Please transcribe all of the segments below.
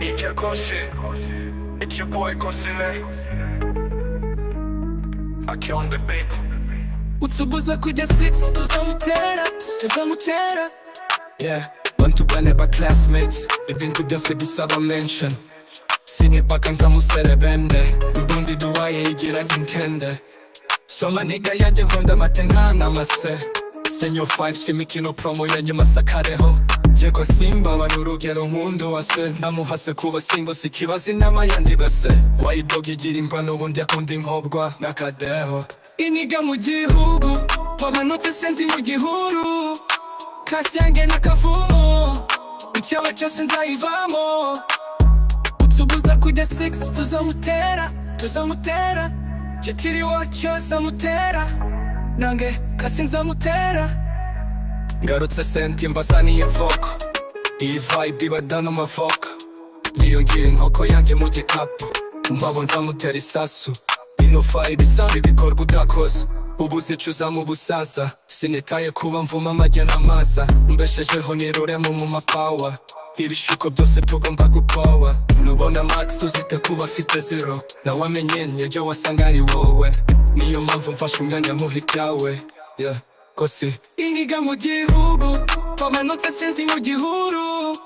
It's your boy Kosile. Aqui on the beat. Utubuza kujya 6 tuzamutera. Yeah, bantu bane ba classmates ibintu byose bisaba mention. Sinipaka nkamuserebende ubundi duwaye igira nkende. Soma niga yanjye nkunda matengana mase. Senior 5 shimikino promo yanjye masakareho. Jeko simba banurugero nkundo wase. Namuhase kuba simbo sikibazi inama yandi base. Wayidoga igira imbano ubundi akunda inkobwa nakadeho. Iniga mu gihugu wamanutse sendi mu gihuru. Kasi yanjye nakavumo icyaba cyose nzayivamo. Utubuza kujya 6 tuzamutera. Jetiri wacyo zamutera nange kasi nzamutera. Ngarutse senti mbasaniye voko iyi vibe ibadana amavoko. Niyongera inkoko yanjye mu gikapu umbabo nzamutera isasu. Ino vibe isanga ibikorwa udakoze ubuzicuza mu busaza. Sinitaye kuba mvuma amajya n'amaza mbeshejeho niruremo mu mapawa. Ibishuko byose tugomba gupawa. Nubona max uzite kuba afite zero nawe amenyenye ryo wasanga ari wowe. Niyo mpamvu mfashe umwanya muhi byawe. Yeah, kosi iniga mu gihugu wamanutse sendi mu gihuru.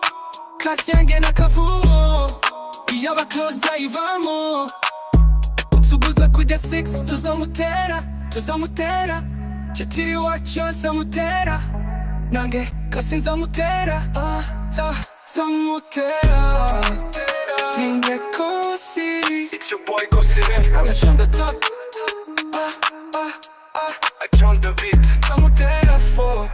Kasi yanjye nakavumo iyaba close zayivamo. Utubuza kujya 6 tuzamutera. Jetiri wacyo zamutera nange kasi nzamutera. Tuzamutera ninge kosi. It's your boy Kosile. I'm on the top. Aqui on the beat. Tuzamutera for